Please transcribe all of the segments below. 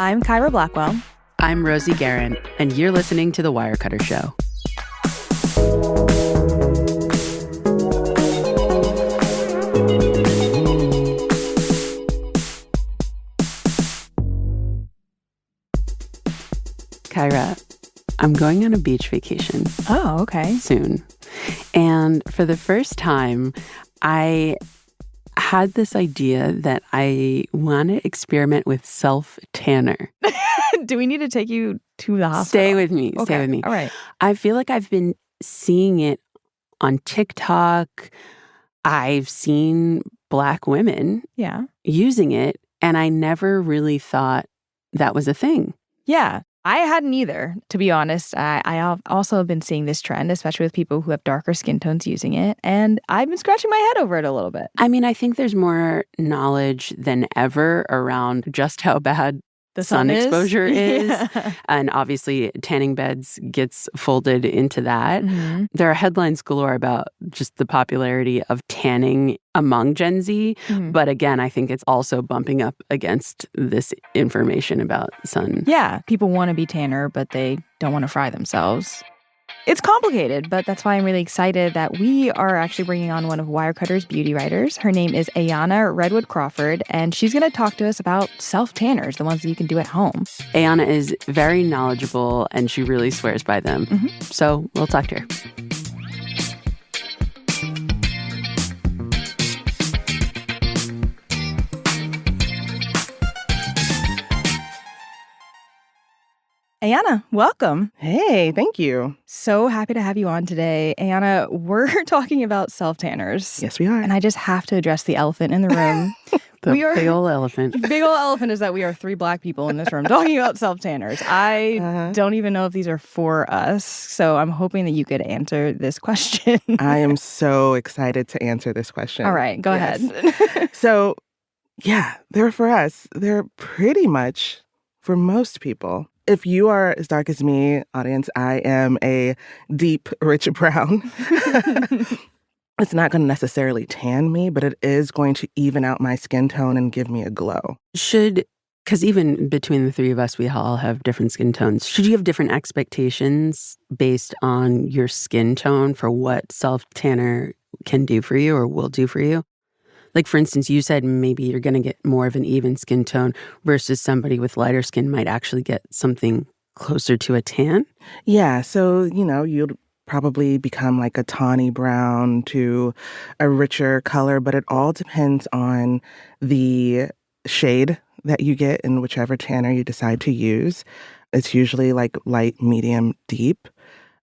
I'm Kyra Blackwell. I'm Rosie Guerin, and you're listening to The Wirecutter Show. Kyra, I'm going on a beach vacation. Oh, okay. Soon. And for the first time, I had this idea that I want to experiment with self-tanner. Do we need to take you to the hospital? Stay with me. Okay. Stay with me. All right. I feel like I've been seeing it on TikTok. I've seen Black women using it, and I never really thought that was a thing. Yeah. I hadn't either, to be honest. I also have been seeing this trend, especially with people who have darker skin tones using it. And I've been scratching my head over it a little bit. I mean, I think there's more knowledge than ever around just how bad the sun exposure is. Yeah. And obviously, tanning beds gets folded into that. Mm-hmm. There are headlines galore about just the popularity of tanning among Gen Z. Mm-hmm. But again, I think it's also bumping up against this information about sun. Yeah. People want to be tanner, but they don't want to fry themselves. It's complicated, but that's why I'm really excited that we are actually bringing on one of Wirecutter's beauty writers. Her name is Ayanna Redwood-Crawford, and she's going to talk to us about self-tanners, the ones that you can do at home. Ayanna is very knowledgeable, and she really swears by them. Mm-hmm. So we'll talk to her. Ayanna, welcome. Hey, thank you. So happy to have you on today. Ayanna, we're talking about self-tanners. Yes, we are. And I just have to address the elephant in the room. Big ol' elephant. Big ol' elephant is that we are three Black people in this room talking about self-tanners. I don't even know if these are for us, so I'm hoping that you could answer this question. I am so excited to answer this question. All right, go ahead. So, yeah, they're for us. They're pretty much for most people. If you are as dark as me, audience, I am a deep, rich brown. It's not going to necessarily tan me, but it is going to even out my skin tone and give me a glow. Because even between the three of us, we all have different skin tones. Should you have different expectations based on your skin tone for what self-tanner can do for you or will do for you? Like, for instance, you said maybe you're going to get more of an even skin tone versus somebody with lighter skin might actually get something closer to a tan. Yeah, so, you'd probably become like a tawny brown to a richer color, but it all depends on the shade that you get in whichever tanner you decide to use. It's usually like light, medium, deep.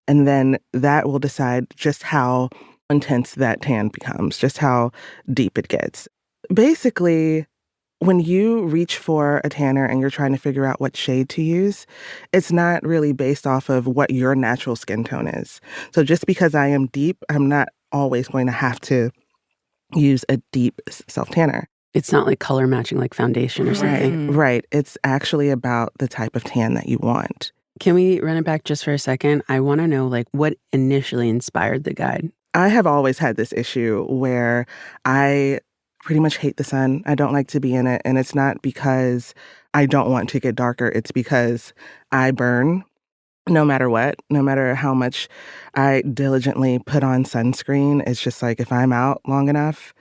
And then that will decide just how intense that tan becomes, just how deep it gets. Basically, when you reach for a tanner and you're trying to figure out what shade to use, it's not really based off of what your natural skin tone is. So just because I am deep, I'm not always going to have to use a deep self-tanner. It's not like color matching like foundation or something. Right. It's actually about the type of tan that you want. Can we run it back just for a second? I want to know, what initially inspired the guide? I have always had this issue where I pretty much hate the sun. I don't like to be in it. And it's not because I don't want to get darker. It's because I burn no matter what, no matter how much I diligently put on sunscreen. It's just like if I'm out long enough,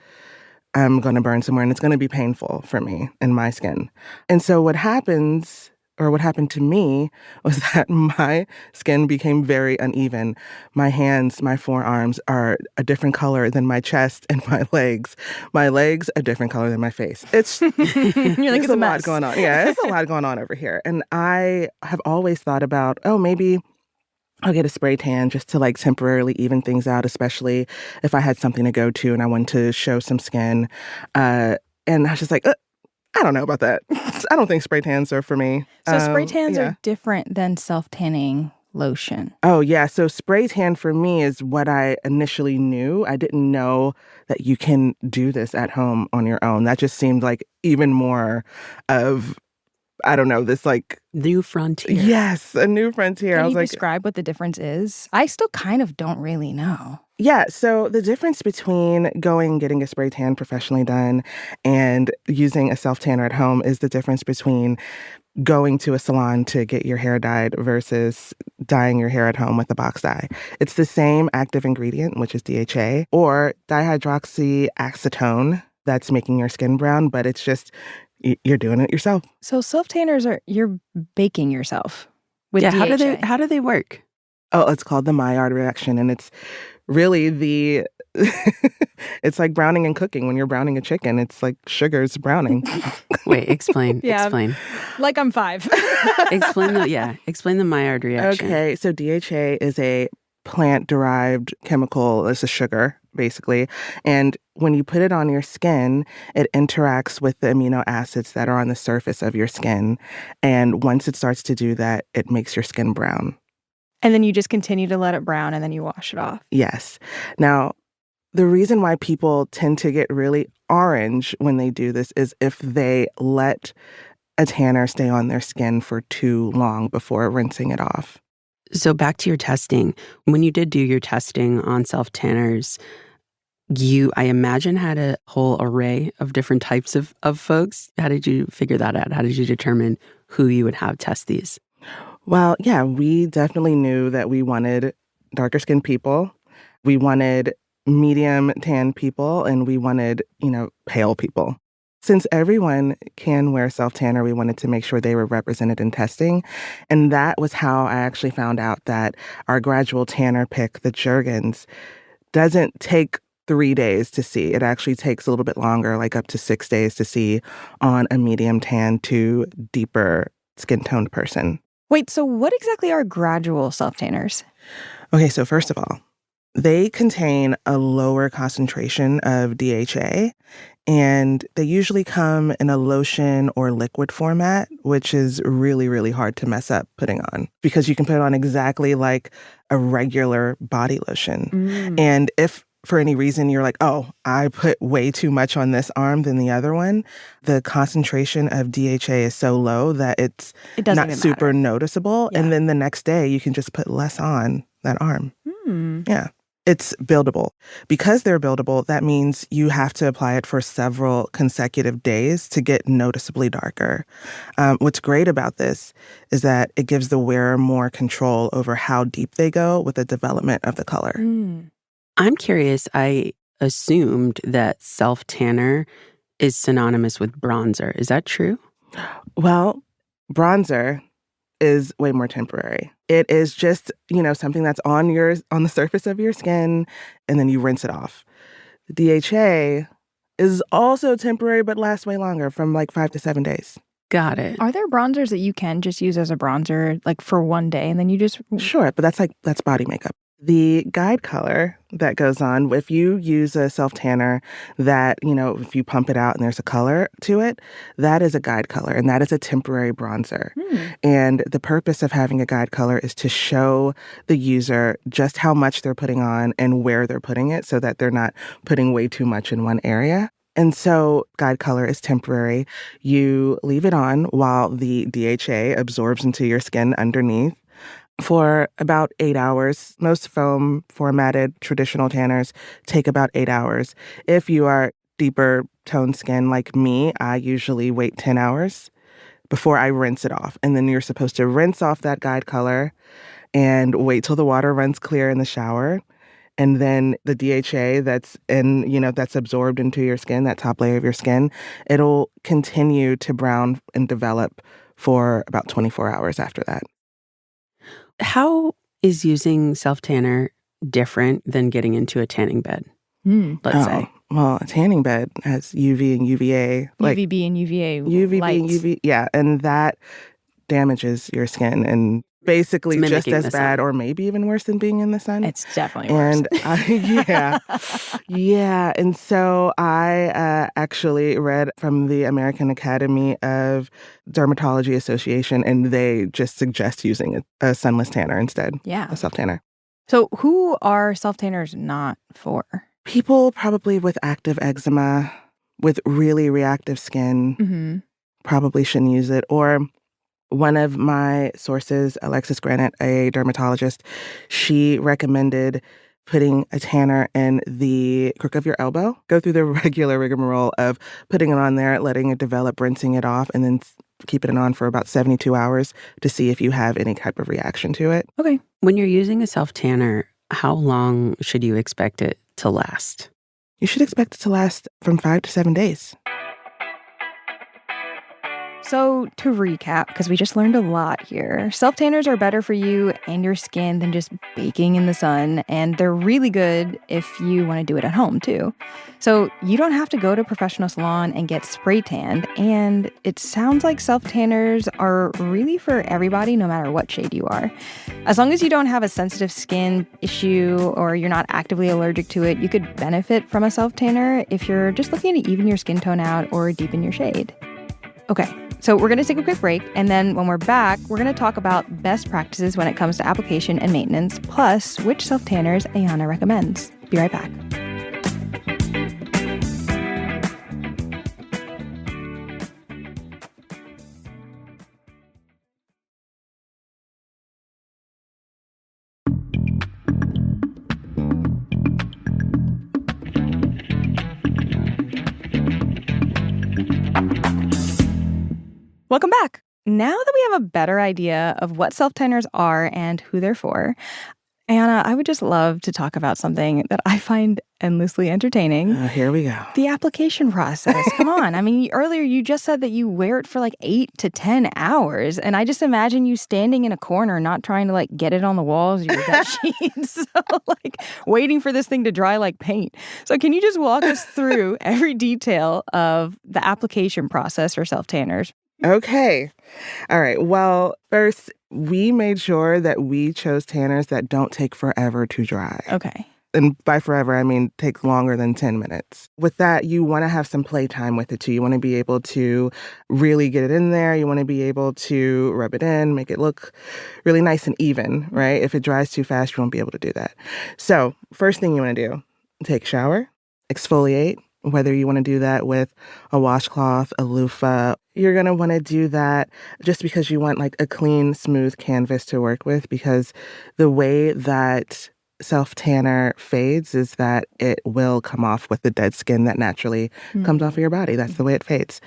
I'm going to burn somewhere and it's going to be painful for me and my skin. And so what happened to me was that my skin became very uneven. My hands, my forearms are a different color than my chest and my legs. My legs a different color than my face. It's You're like, it's a lot going on. Yeah, it's a lot going on over here. And I have always thought about, maybe I'll get a spray tan just to temporarily even things out, especially if I had something to go to and I wanted to show some skin. And I was just like, I don't know about that. I don't think spray tans are for me. So spray tans are different than self-tanning lotion. Oh, yeah. So spray tan for me is what I initially knew. I didn't know that you can do this at home on your own. That just seemed like even more of I don't know, this like, New frontier. yes, a new frontier. I Can was you like, describe what the difference is? I still kind of don't really know. yeah, so the difference between going and getting a spray tan professionally done and using a self tanner at home is the difference between going to a salon to get your hair dyed versus dyeing your hair at home with a box dye. It's the same active ingredient, which is DHA, or dihydroxyacetone that's making your skin brown, but it's just you're doing it yourself. So self-tanners you're baking yourself with Yeah, DHA. how do they work? Oh, it's called the Maillard reaction, and it's really it's like browning and cooking. When you're browning a chicken, it's like sugar's browning. Wait, explain. Yeah. Explain. Like I'm 5. Explain the Maillard reaction. Okay, so DHA is a plant-derived chemical. It's a sugar, basically. And when you put it on your skin, it interacts with the amino acids that are on the surface of your skin. And once it starts to do that, it makes your skin brown. And then you just continue to let it brown and then you wash it off. Yes. Now, the reason why people tend to get really orange when they do this is if they let a tanner stay on their skin for too long before rinsing it off. So back to your testing. When you did do your testing on self-tanners, you, I imagine, had a whole array of different types of folks. How did you figure that out? How did you determine who you would have test these? Well, yeah, we definitely knew that we wanted darker skinned people. We wanted medium tan people, and we wanted, pale people. Since everyone can wear self-tanner, we wanted to make sure they were represented in testing. And that was how I actually found out that our gradual tanner pick, the Jergens, doesn't take 3 days to see. It actually takes a little bit longer, like up to 6 days to see on a medium tan to deeper skin-toned person. Wait, so what exactly are gradual self-tanners? Okay, so first of all, they contain a lower concentration of DHA, and they usually come in a lotion or liquid format, which is really, really hard to mess up putting on because you can put it on exactly like a regular body lotion. And if for any reason you're like, oh, I put way too much on this arm than the other one, the concentration of DHA is so low that it's not super noticeable. Yeah. And then the next day you can just put less on that arm. Yeah. It's buildable. Because they're buildable, that means you have to apply it for several consecutive days to get noticeably darker. What's great about this is that it gives the wearer more control over how deep they go with the development of the color. I'm curious. I assumed that self-tanner is synonymous with bronzer. Is that true? Well, bronzer is way more temporary. It is just, something that's on the surface of your skin, and then you rinse it off. The DHA is also temporary, but lasts way longer, from like 5 to 7 days. Got it. Are there bronzers that you can just use as a bronzer, like for one day, and then you just... Sure, but that's body makeup. The guide color that goes on, if you use a self-tanner that, if you pump it out and there's a color to it, that is a guide color, and that is a temporary bronzer. And the purpose of having a guide color is to show the user just how much they're putting on and where they're putting it so that they're not putting way too much in one area. And so guide color is temporary. You leave it on while the DHA absorbs into your skin underneath for about 8 hours. Most foam formatted traditional tanners take about 8 hours. If you are deeper toned skin like me, I usually wait 10 hours before I rinse it off. And then you're supposed to rinse off that guide color and wait till the water runs clear in the shower. And then the DHA that's that's absorbed into your skin, that top layer of your skin, it'll continue to brown and develop for about 24 hours after that. How is using self-tanner different than getting into a tanning bed, let's say? Well, a tanning bed has UV and UVA. UVB and UVA UVB lights. and UV, yeah, and that damages your skin and basically just as bad or maybe even worse than being in the sun. It's definitely worse. And yeah. And so I actually read from the American Academy of Dermatology Association, and they just suggest using a sunless tanner instead. Yeah. A self-tanner. So who are self-tanners not for? People probably with active eczema, with really reactive skin. probably shouldn't use it. Or one of my sources, Alexis Granite, a dermatologist, she recommended putting a tanner in the crook of your elbow. Go through the regular rigmarole of putting it on there, letting it develop, rinsing it off, and then keeping it on for about 72 hours to see if you have any type of reaction to it. Okay. When you're using a self-tanner, how long should you expect it to last? You should expect it to last from 5 to 7 days. So to recap, because we just learned a lot here, self-tanners are better for you and your skin than just baking in the sun, and they're really good if you want to do it at home too. So you don't have to go to a professional salon and get spray tanned, and it sounds like self-tanners are really for everybody, no matter what shade you are. As long as you don't have a sensitive skin issue or you're not actively allergic to it, you could benefit from a self-tanner if you're just looking to even your skin tone out or deepen your shade. Okay, so we're going to take a quick break, and then when we're back, we're going to talk about best practices when it comes to application and maintenance, plus which self-tanners Ayanna recommends. Be right back. Welcome back. Now that we have a better idea of what self-tanners are and who they're for, Ayanna, I would just love to talk about something that I find endlessly entertaining. Here we go. The application process. Come on. I mean, earlier you just said that you wear it for like 8 to 10 hours. And I just imagine you standing in a corner, not trying to like get it on the walls of your bed sheets. So like waiting for this thing to dry like paint. So can you just walk us through every detail of the application process for self-tanners? Okay. All right. Well, first, we made sure that we chose tanners that don't take forever to dry. Okay. And by forever, I mean take longer than 10 minutes. With that, you want to have some playtime with it too. You want to be able to really get it in there. You want to be able to rub it in, make it look really nice and even, right? If it dries too fast, you won't be able to do that. So first thing you want to do, take a shower, exfoliate. Whether you want to do that with a washcloth, a loofah, you're going to want to do that just because you want like a clean, smooth canvas to work with, because the way that self-tanner fades is that it will come off with the dead skin that naturally comes off of your body. That's the way it fades.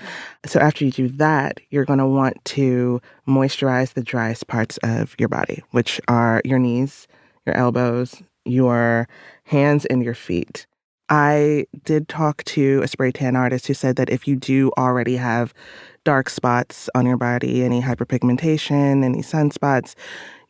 So after you do that, you're going to want to moisturize the driest parts of your body, which are your knees, your elbows, your hands, and your feet. I did talk to a spray tan artist who said that if you do already have dark spots on your body, any hyperpigmentation, any sunspots,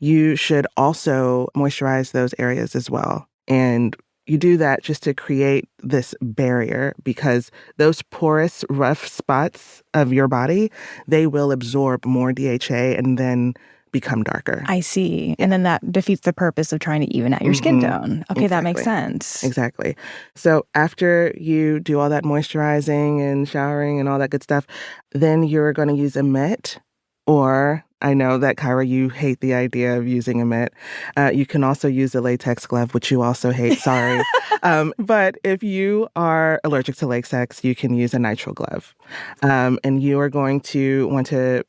you should also moisturize those areas as well. And you do that just to create this barrier, because those porous, rough spots of your body, they will absorb more DHA and then become darker. I see. And then that defeats the purpose of trying to even out your skin tone. Okay, That makes sense. Exactly. So after you do all that moisturizing and showering and all that good stuff, then you're going to use a mitt, or I know that, Kyra, you hate the idea of using a mitt. You can also use a latex glove, which you also hate. Sorry. But if you are allergic to latex, you can use a nitrile glove. And you are going to want to,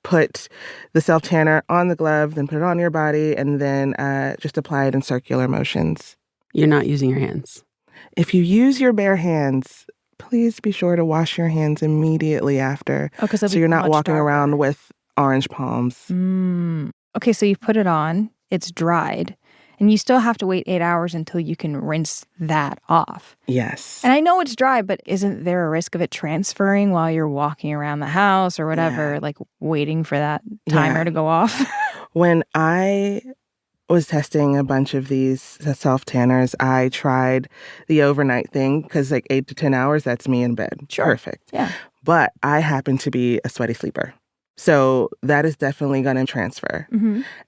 put the self-tanner on the glove, then put it on your body, and then just apply it in circular motions. You're not using your hands. If you use your bare hands, please be sure to wash your hands immediately after. So you're not walking around with orange palms. Okay, so you put it on, it's dried, and you still have to wait 8 hours until you can rinse that off. Yes. And I know it's dry, but isn't there a risk of it transferring while you're walking around the house or whatever, like waiting for that timer to go off? When I was testing a bunch of these self-tanners, I tried the overnight thing, because like 8 to 10 hours, that's me in bed. Sure. Perfect. Yeah. But I happen to be a sweaty sleeper. So that is definitely going to transfer.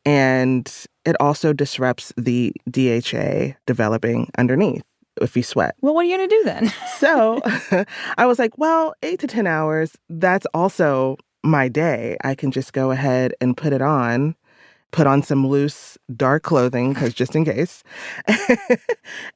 And it also disrupts the DHA developing underneath if you sweat. Well, what are you going to do then? So I was like, well, 8 to 10 hours, that's also my day. I can just go ahead and put on some loose, dark clothing, because just in case.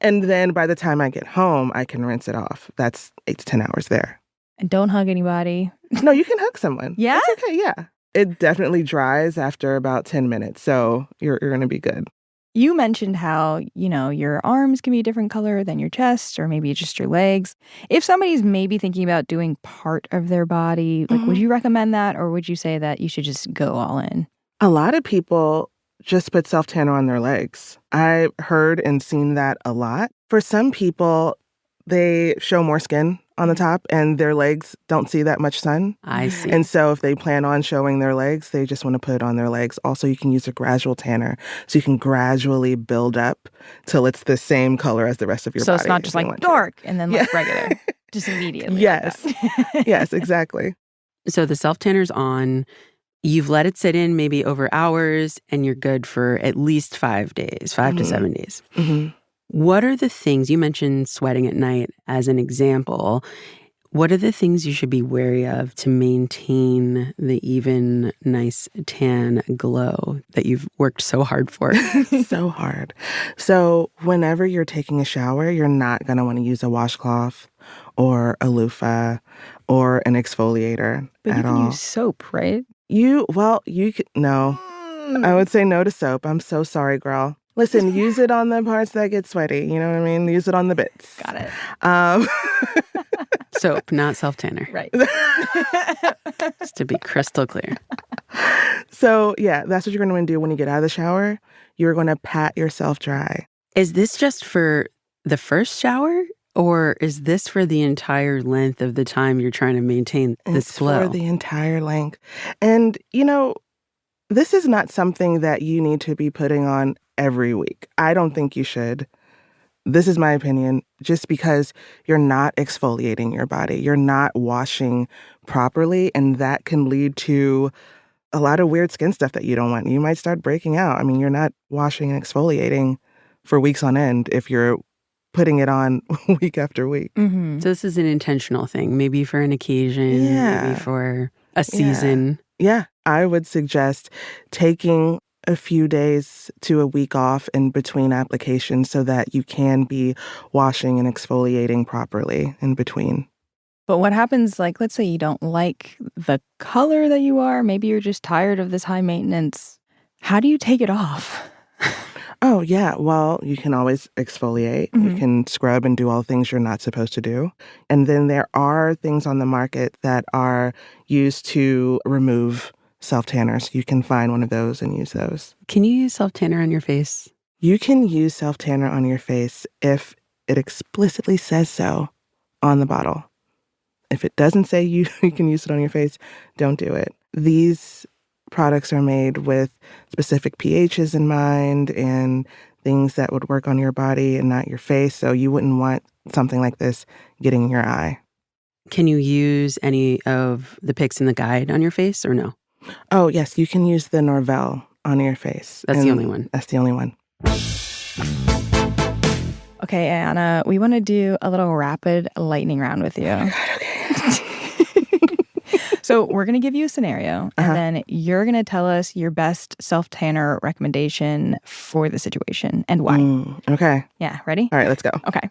And then by the time I get home, I can rinse it off. That's 8 to 10 hours there. And don't hug anybody. No, you can hug someone. Yeah? It's okay, yeah. It definitely dries after about 10 minutes, so you're going to be good. You mentioned how, your arms can be a different color than your chest or maybe just your legs. If somebody's maybe thinking about doing part of their body, would you recommend that, or would you say that you should just go all in? A lot of people just put self-tanner on their legs. I've heard and seen that a lot. For some people, they show more skin on the top and their legs don't see that much sun. I see. And so if they plan on showing their legs, they just want to put it on their legs. Also, you can use a gradual tanner. So you can gradually build up till it's the same color as the rest of your body. So it's not just dark and then regular, just immediately. Yes. Yes, exactly. So the self-tanner's on. You've let it sit in maybe over hours, and you're good for at least 5 days, 5 to 7 days. What are the things, you mentioned sweating at night as an example, what are the things you should be wary of to maintain the even nice tan glow that you've worked so hard for? So hard. So whenever you're taking a shower, you're not going to want to use a washcloth or a loofah or an exfoliator but at all. But you can use soap, right? You could, no. I would say no to soap. I'm so sorry, girl. Listen, use it on the parts that get sweaty. You know what I mean? Use it on the bits. Got it. Soap, not self-tanner. Right. Just to be crystal clear. So, yeah, that's what you're going to want to do when you get out of the shower. You're going to pat yourself dry. Is this just for the first shower? Or is this for the entire length of the time you're trying to maintain this glow? It's for the entire length. And, this is not something that you need to be putting on every week. I don't think you should. This is my opinion, just because you're not exfoliating your body. You're not washing properly, and that can lead to a lot of weird skin stuff that you don't want. You might start breaking out. I mean, you're not washing and exfoliating for weeks on end if you're putting it on week after week. So this is an intentional thing, maybe for an occasion, maybe for a season. Yeah, I would suggest taking a few days to a week off in between applications so that you can be washing and exfoliating properly in between. But what happens, let's say you don't like the color that you are, maybe you're just tired of this high maintenance. How do you take it off? Oh, yeah. Well, you can always exfoliate. You can scrub and do all things you're not supposed to do. And then there are things on the market that are used to remove self-tanners. You can find one of those and use those. Can you use self-tanner on your face? You can use self-tanner on your face if it explicitly says so on the bottle. If it doesn't say you can use it on your face, don't do it. These products are made with specific pHs in mind and things that would work on your body and not your face. So you wouldn't want something like this getting in your eye. Can you use any of the picks in the guide on your face or no? Oh, yes. You can use the Norvell on your face. That's the only one. That's the only one. Okay, Ayanna, we want to do a little rapid lightning round with you. Oh, God, okay. So we're going to give you a scenario, and then you're going to tell us your best self-tanner recommendation for the situation and why. Okay. Yeah, ready? All right, let's go. Okay.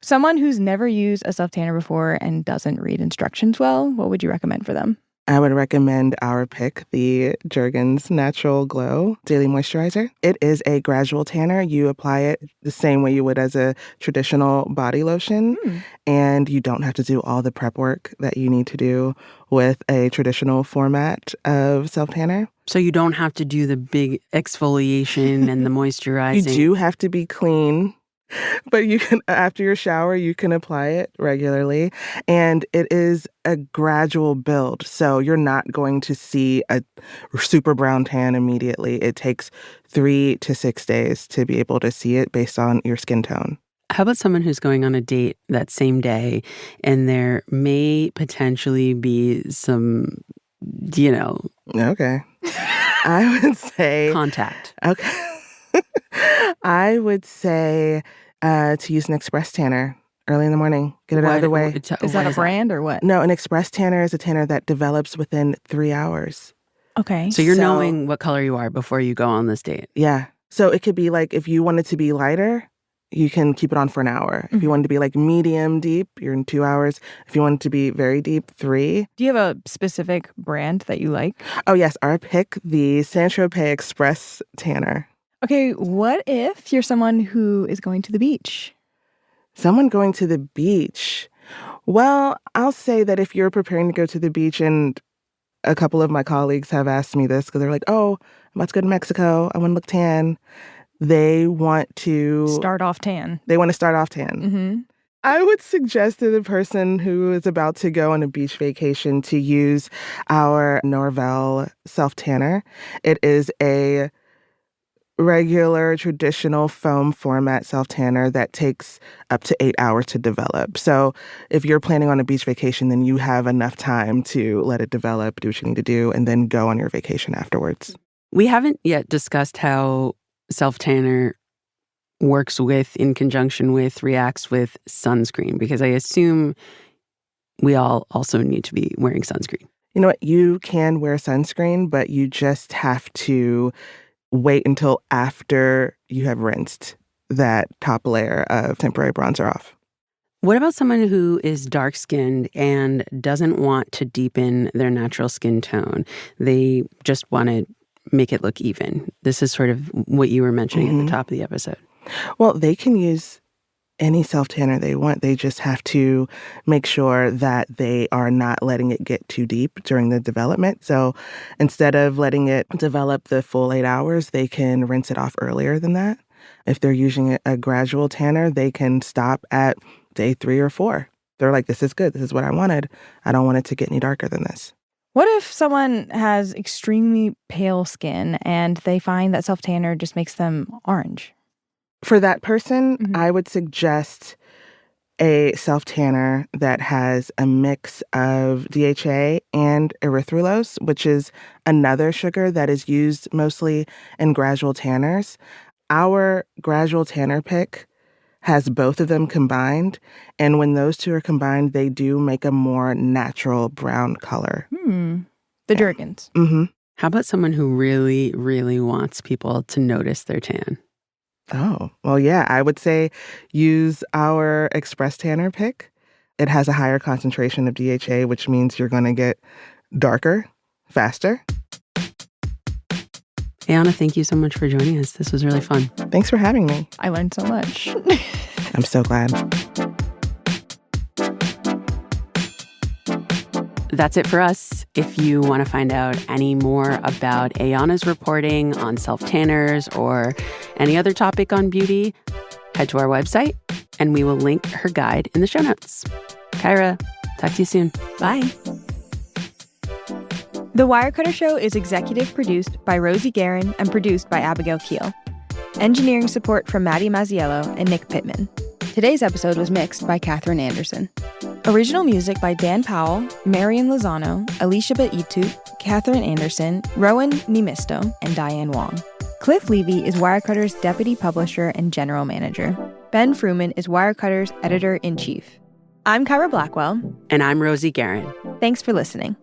Someone who's never used a self-tanner before and doesn't read instructions well, what would you recommend for them? I would recommend our pick, the Jergens Natural Glow Daily Moisturizer. It is a gradual tanner. You apply it the same way you would as a traditional body lotion, and you don't have to do all the prep work that you need to do with a traditional format of self-tanner. So you don't have to do the big exfoliation and the moisturizing. You do have to be clean. But you can, after your shower, you can apply it regularly. And it is a gradual build. So you're not going to see a super brown tan immediately. It takes 3 to 6 days to be able to see it based on your skin tone. How about someone who's going on a date that same day and there may potentially be some, Okay. I would say... contact. Okay. I would say to use an express tanner early in the morning. Get it out of the way. Is that a brand or what? No, an express tanner is a tanner that develops within 3 hours. Okay. So you're knowing what color you are before you go on this date. Yeah. So it could be like if you want it to be lighter, you can keep it on for an hour. If you want it to be like medium deep, you're in 2 hours. If you want it to be very deep, 3. Do you have a specific brand that you like? Oh, yes. Our pick, the Saint-Tropez Express Tanner. Okay, what if you're someone who is going to the beach? Someone going to the beach. Well, I'll say that if you're preparing to go to the beach, and a couple of my colleagues have asked me this because they're like, oh, I'm about to go to Mexico. I want to look tan. They want to start off tan. Mm-hmm. I would suggest to the person who is about to go on a beach vacation to use our Norvell self-tanner. It is a regular, traditional foam format self-tanner that takes up to 8 hours to develop. So if you're planning on a beach vacation, then you have enough time to let it develop, do what you need to do, and then go on your vacation afterwards. We haven't yet discussed how self-tanner works with, in conjunction with, reacts with sunscreen, because I assume we all also need to be wearing sunscreen. You know what? You can wear sunscreen, but you just have to wait until after you have rinsed that top layer of temporary bronzer off. What about someone who is dark-skinned and doesn't want to deepen their natural skin tone? They just want to make it look even. This is sort of what you were mentioning at the top of the episode. Well, they can use any self-tanner they want. They just have to make sure that they are not letting it get too deep during the development. So instead of letting it develop the full 8 hours, they can rinse it off earlier than that. If they're using a gradual tanner, they can stop at day 3 or 4. They're like, this is good. This is what I wanted. I don't want it to get any darker than this. What if someone has extremely pale skin and they find that self-tanner just makes them orange? For that person, I would suggest a self-tanner that has a mix of DHA and erythrulose, which is another sugar that is used mostly in gradual tanners. Our gradual tanner pick has both of them combined, and when those two are combined, they do make a more natural brown color. The Jergens. How about someone who really, really wants people to notice their tan? Oh, well, yeah, I would say use our Express Tanner pick. It has a higher concentration of DHA, which means you're going to get darker, faster. Ayanna, thank you so much for joining us. This was really fun. Thanks for having me. I learned so much. I'm so glad. That's it for us. If you want to find out any more about Ayanna's reporting on self-tanners or any other topic on beauty, head to our website and we will link her guide in the show notes. Kyra, talk to you soon. Bye. The Wirecutter Show is executive produced by Rosie Guerin and produced by Abigail Keel. Engineering support from Maddie Mazziello and Nick Pittman. Today's episode was mixed by Katherine Anderson. Original music by Dan Powell, Marian Lozano, Alicia Baitu, Katherine Anderson, Rowan Nimisto, and Diane Wong. Cliff Levy is Wirecutter's deputy publisher and general manager. Ben Fruman is Wirecutter's editor-in-chief. I'm Kyra Blackwell. And I'm Rosie Guerin. Thanks for listening.